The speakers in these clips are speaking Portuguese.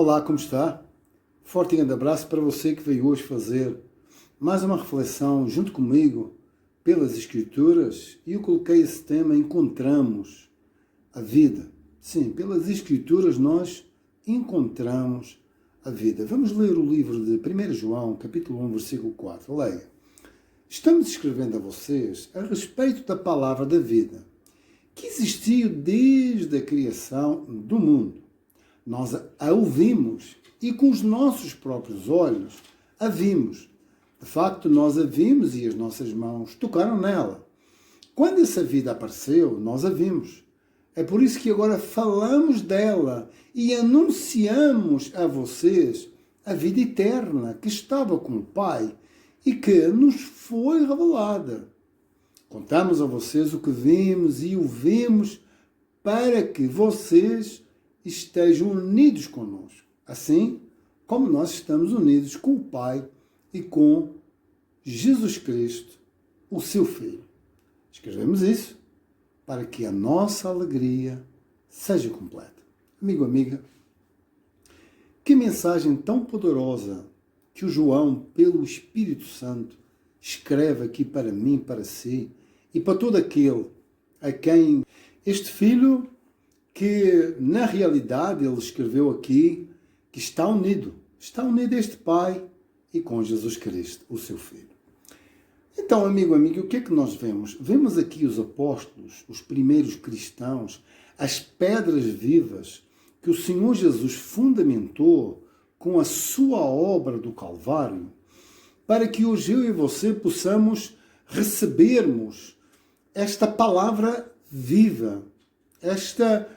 Olá, como está? Forte e grande abraço para você que veio hoje fazer mais uma reflexão junto comigo pelas Escrituras, e eu coloquei esse tema: encontramos a vida. Sim, pelas Escrituras nós encontramos a vida. Vamos ler o livro de 1 João, capítulo 1, versículo 4. Leia. Estamos escrevendo a vocês a respeito da palavra da vida, que existiu desde a criação do mundo. Nós a ouvimos e com os nossos próprios olhos a vimos. De facto, nós a vimos e as nossas mãos tocaram nela. Quando essa vida apareceu, nós a vimos. É por isso que agora falamos dela e anunciamos a vocês a vida eterna que estava com o Pai e que nos foi revelada. Contamos a vocês o que vimos e ouvimos para que vocês estejam unidos conosco, assim como nós estamos unidos com o Pai e com Jesus Cristo, o seu Filho. Escrevemos isso para que a nossa alegria seja completa. Amigo, amiga, que mensagem tão poderosa que o João, pelo Espírito Santo, escreve aqui para mim, para si e para todo aquele a quem este Filho, que na realidade ele escreveu aqui, que está unido a este Pai e com Jesus Cristo, o seu Filho. Então, amigo, o que é que nós vemos? Vemos aqui os apóstolos, os primeiros cristãos, as pedras vivas que o Senhor Jesus fundamentou com a sua obra do Calvário, para que hoje eu e você possamos recebermos esta palavra viva, esta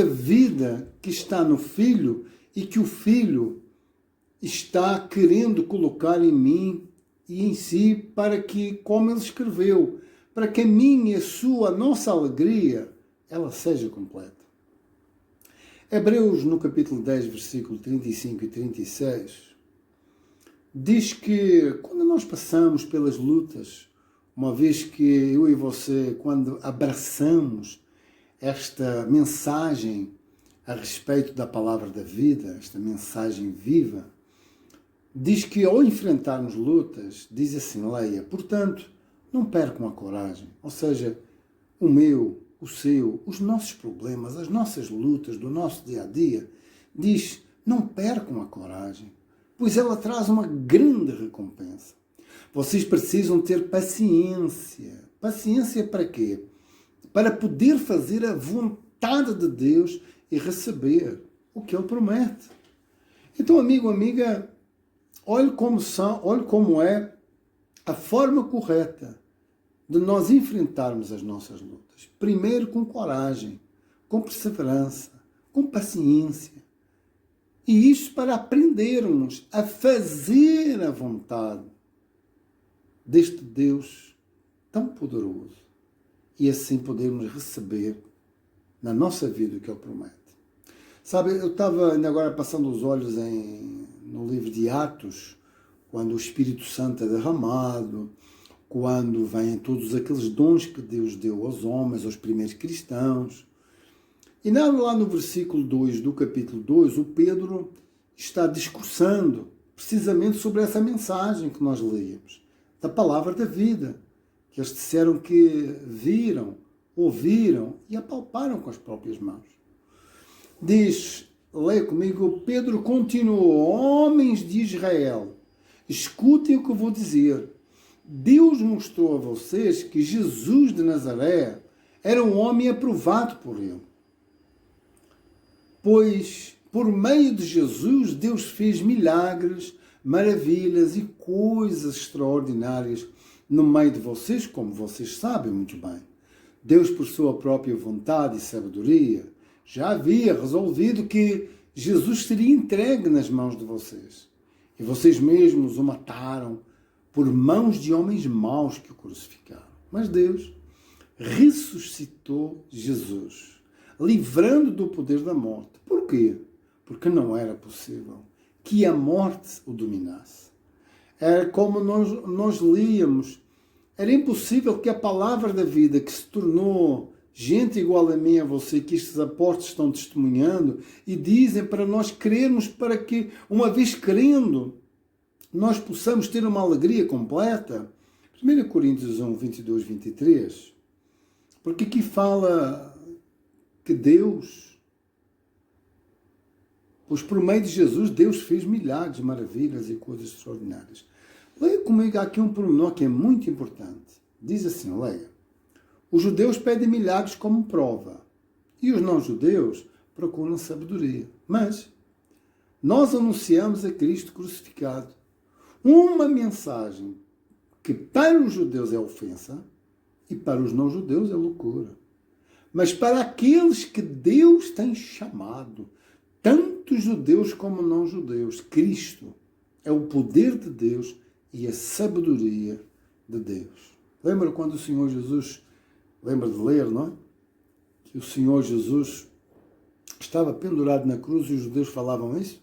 vida que está no Filho e que o Filho está querendo colocar em mim e em si, para que, como ele escreveu, para que a minha e a nossa alegria, ela seja completa. Hebreus, no capítulo 10, versículo 35 e 36, diz que quando nós passamos pelas lutas, uma vez que eu e você, quando abraçamos esta mensagem a respeito da palavra da vida, esta mensagem viva, diz que ao enfrentarmos lutas, diz assim, leia, portanto, não percam a coragem. Ou seja, o meu, o seu, os nossos problemas, as nossas lutas do nosso dia a dia, diz, não percam a coragem, pois ela traz uma grande recompensa. Vocês precisam ter paciência. Paciência para quê? Para poder fazer a vontade de Deus e receber o que Ele promete. Então, amigo, amiga, olhe como é a forma correta de nós enfrentarmos as nossas lutas. Primeiro com coragem, com perseverança, com paciência. E isso para aprendermos a fazer a vontade deste Deus tão poderoso e assim podermos receber na nossa vida o que Ele promete. Sabe, eu estava ainda agora passando os olhos no livro de Atos, quando o Espírito Santo é derramado, quando vêm todos aqueles dons que Deus deu aos homens, aos primeiros cristãos. E lá no versículo 2 do capítulo 2, o Pedro está discursando precisamente sobre essa mensagem que nós líamos, da palavra da vida, que eles disseram que viram, ouviram e apalparam com as próprias mãos. Diz, leia comigo, Pedro continuou, homens de Israel, escutem o que eu vou dizer. Deus mostrou a vocês que Jesus de Nazaré era um homem aprovado por Ele. Pois, por meio de Jesus, Deus fez milagres, maravilhas e coisas extraordinárias no meio de vocês, como vocês sabem muito bem. Deus, por sua própria vontade e sabedoria, já havia resolvido que Jesus seria entregue nas mãos de vocês. E vocês mesmos o mataram por mãos de homens maus que o crucificaram. Mas Deus ressuscitou Jesus, livrando do poder da morte. Por quê? Porque não era possível que a morte o dominasse. Era como nós líamos, era impossível que a palavra da vida que se tornou gente igual a mim e a você, que estes apóstolos estão testemunhando e dizem para nós crermos, para que, uma vez crendo, nós possamos ter uma alegria completa. 1 Coríntios 1, 22, 23, porque aqui fala que Deus, pois por meio de Jesus, Deus fez milagres, maravilhas e coisas extraordinárias. Leia comigo aqui um pormenor que é muito importante. Diz assim, leia. Os judeus pedem milagres como prova e os não-judeus procuram sabedoria. Mas nós anunciamos a Cristo crucificado. Uma mensagem que para os judeus é ofensa e para os não-judeus é loucura. Mas para aqueles que Deus tem chamado, tanto judeus como não-judeus, Cristo é o poder de Deus e a sabedoria de Deus. Lembra quando o Senhor Jesus, lembra de ler, não é? Que o Senhor Jesus estava pendurado na cruz e os judeus falavam isso?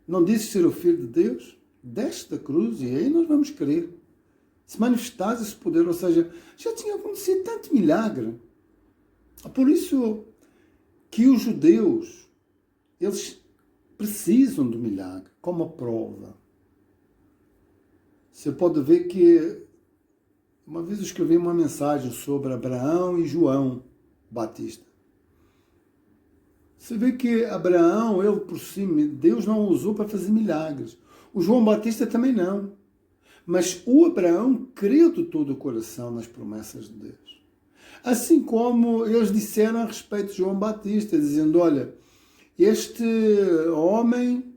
Não disse ser o Filho de Deus? Desce da cruz e aí nós vamos crer. Se manifestasse esse poder, ou seja, já tinha acontecido tanto milagre. Por isso que os judeus, eles precisam do milagre como a prova. Você pode ver que uma vez eu escrevi uma mensagem sobre Abraão e João Batista. Você vê que Abraão, ele por si, Deus não o usou para fazer milagres. O João Batista também não. Mas o Abraão creu de todo o coração nas promessas de Deus. Assim como eles disseram a respeito de João Batista, dizendo, olha, este homem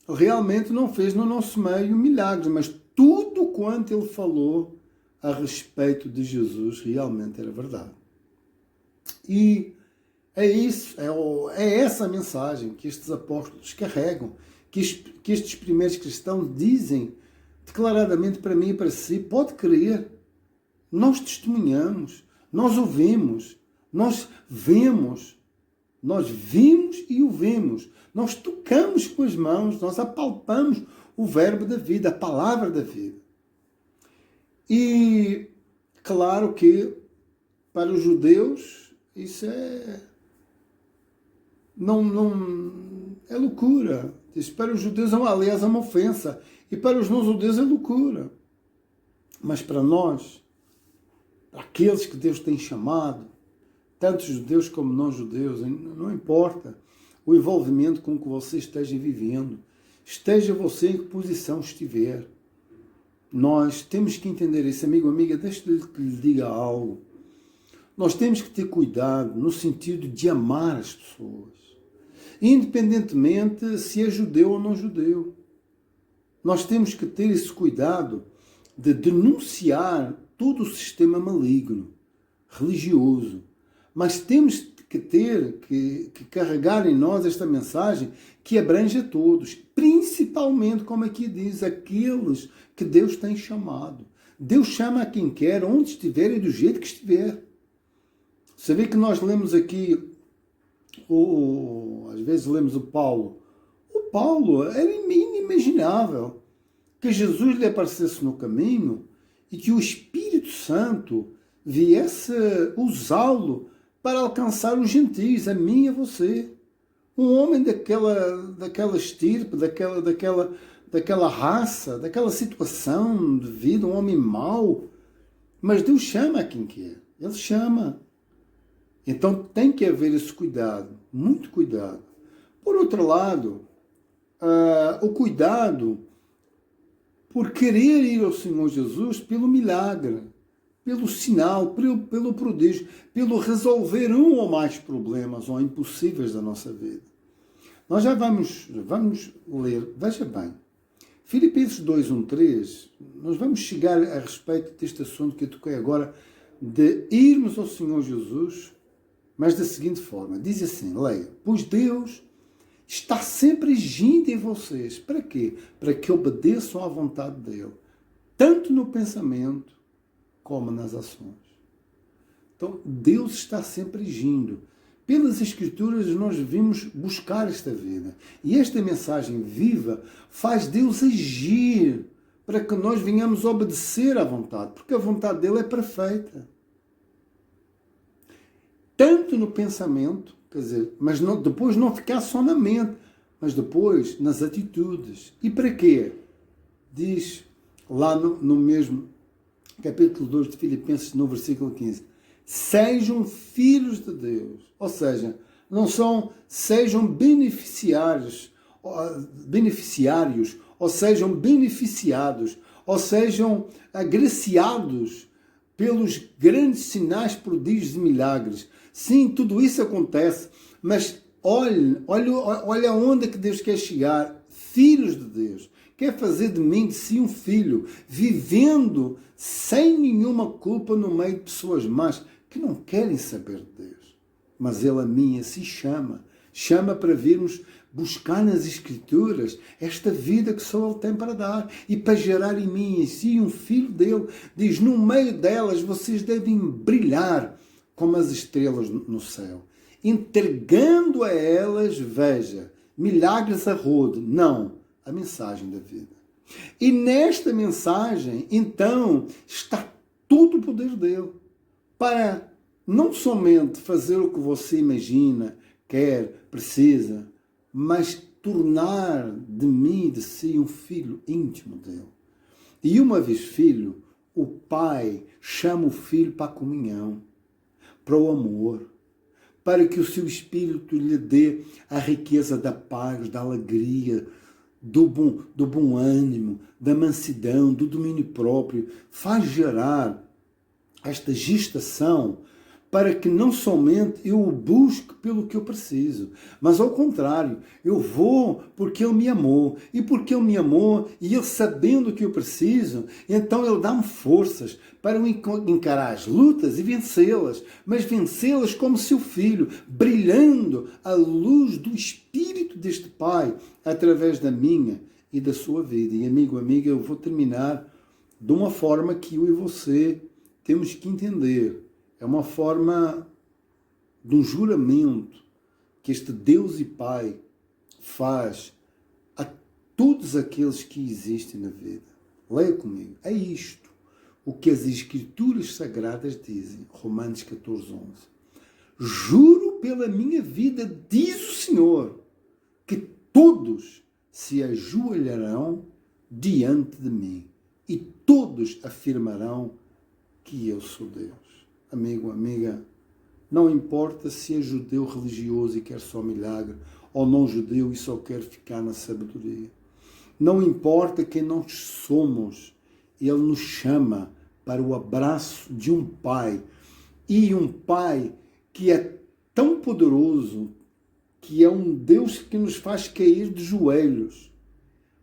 realmente não fez no nosso meio milagres, mas tudo quanto ele falou a respeito de Jesus realmente era verdade. E é isso, é essa a mensagem que estes apóstolos carregam, que estes primeiros cristãos dizem declaradamente para mim e para si, pode crer, nós testemunhamos, nós ouvimos, nós vemos, nós vimos e o vemos, nós tocamos com as mãos, nós apalpamos o verbo da vida, a palavra da vida. E claro que para os judeus isso não é loucura. Isso para os judeus aliás é uma ofensa e para os não-judeus é loucura. Mas para nós, para aqueles que Deus tem chamado, tanto judeus como não-judeus, não importa o envolvimento com que você esteja vivendo, esteja você em que posição estiver, nós temos que entender isso, amigo, amiga, deixe-lhe que lhe diga algo. Nós temos que ter cuidado no sentido de amar as pessoas, independentemente se é judeu ou não judeu. Nós temos que ter esse cuidado de denunciar todo o sistema maligno, religioso, mas temos que carregar em nós esta mensagem que abrange a todos, principalmente, como aqui diz, aqueles que Deus tem chamado. Deus chama a quem quer, onde estiver e do jeito que estiver. Você vê que nós lemos aqui, às vezes lemos o Paulo. O Paulo era inimaginável que Jesus lhe aparecesse no caminho e que o Espírito Santo viesse usá-lo para alcançar os gentios, a mim e a você. Um homem daquela estirpe, daquela raça, daquela situação de vida, um homem mau. Mas Deus chama a quem quer. Ele chama. Então tem que haver esse cuidado, muito cuidado. Por outro lado, o cuidado por querer ir ao Senhor Jesus pelo milagre, pelo sinal, pelo prodígio, pelo resolver um ou mais problemas ou impossíveis da nossa vida. Nós já vamos ler, veja bem, Filipenses 2, 1, 3, nós vamos chegar a respeito deste assunto que eu toquei agora, de irmos ao Senhor Jesus, mas da seguinte forma, diz assim, leia, pois Deus está sempre agindo em vocês. Para quê? Para que obedeçam à vontade dele, tanto no pensamento como nas ações. Então, Deus está sempre agindo. Pelas Escrituras nós devemos buscar esta vida. E esta mensagem viva faz Deus agir para que nós venhamos obedecer à vontade, porque a vontade dele é perfeita. tanto no pensamento, quer dizer, mas não, depois não ficar só na mente, mas depois nas atitudes. E para quê? Diz lá no mesmo capítulo 2 de Filipenses, no versículo 15, sejam filhos de Deus, ou seja, sejam beneficiários, ou sejam beneficiados, ou sejam agraciados pelos grandes sinais, prodígios e milagres. Sim, tudo isso acontece, mas olha onde é que Deus quer chegar. Filhos de Deus. Quer fazer de mim, de si, um filho, vivendo sem nenhuma culpa no meio de pessoas más, que não querem saber de Deus. Mas Ele a mim assim chama. Chama para virmos buscar nas Escrituras esta vida que só Ele tem para dar e para gerar em mim, em si, um filho dele. Diz, no meio delas vocês devem brilhar como as estrelas no céu, entregando a elas, veja, milagres a rodo, não, a mensagem da vida. E nesta mensagem, então, está todo o poder dele para não somente fazer o que você imagina, quer, precisa, mas tornar de mim, de si, um filho íntimo dele. E uma vez filho, o pai chama o filho para a comunhão, para o amor, para que o seu espírito lhe dê a riqueza da paz, da alegria, do bom ânimo, da mansidão, do domínio próprio. Faz gerar esta gestação para que não somente eu o busque pelo que eu preciso, mas ao contrário, eu vou porque Ele me amou, e porque Ele me amou, e Ele sabendo o que eu preciso, então Ele dá-me forças para eu encarar as lutas e vencê-las, mas vencê-las como seu filho, brilhando a luz do Espírito deste Pai, através da minha e da sua vida. E amigo, amiga, eu vou terminar de uma forma que eu e você temos que entender. É uma forma de um juramento que este Deus e Pai faz a todos aqueles que existem na vida. Leia comigo. É isto o que as Escrituras Sagradas dizem. Romanos 14:11. Juro pela minha vida, diz o Senhor, que todos se ajoelharão diante de mim e todos afirmarão que eu sou Deus. Amigo, amiga, não importa se é judeu religioso e quer só milagre, ou não judeu e só quer ficar na sabedoria. Não importa quem nós somos, Ele nos chama para o abraço de um Pai. E um Pai que é tão poderoso, que é um Deus que nos faz cair de joelhos.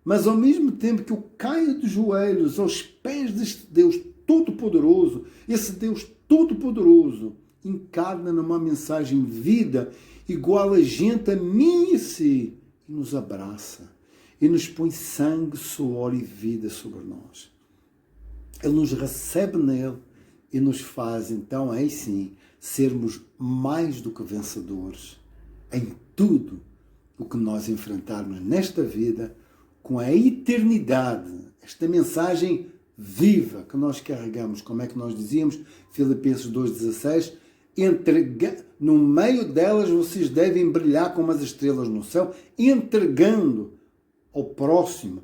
Mas ao mesmo tempo que eu caio de joelhos aos pés deste Deus Todo-Poderoso, esse Deus Todo-Poderoso encarna numa mensagem vida igual a gente, a mim e a si, e nos abraça, e nos põe sangue, suor e vida sobre nós. Ele nos recebe nele e nos faz, então, aí sim, sermos mais do que vencedores em tudo o que nós enfrentarmos nesta vida, com a eternidade, esta mensagem viva que nós carregamos, como é que nós dizíamos, Filipenses 2:16, no meio delas vocês devem brilhar como as estrelas no céu, entregando ao próximo,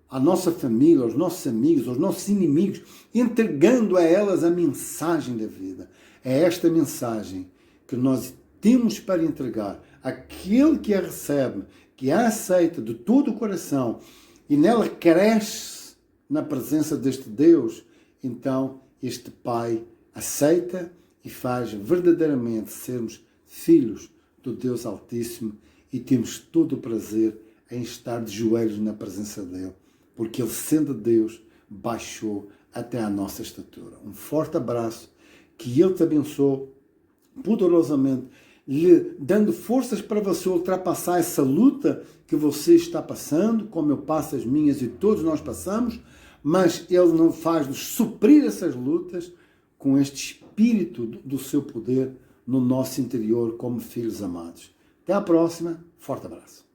à nossa família, aos nossos amigos, aos nossos inimigos, entregando a elas a mensagem da vida. É esta mensagem que nós temos para entregar. Aquele que a recebe, que a aceita de todo o coração e nela cresce na presença deste Deus, então este Pai aceita e faz verdadeiramente sermos filhos do Deus Altíssimo, e temos todo o prazer em estar de joelhos na presença dele, porque Ele, sendo Deus, baixou até à nossa estatura. Um forte abraço, que Ele te abençoe poderosamente, lhe dando forças para você ultrapassar essa luta que você está passando, como eu passo as minhas e todos nós passamos, mas Ele não faz-nos suprir essas lutas com este espírito do seu poder no nosso interior como filhos amados. Até à próxima, forte abraço.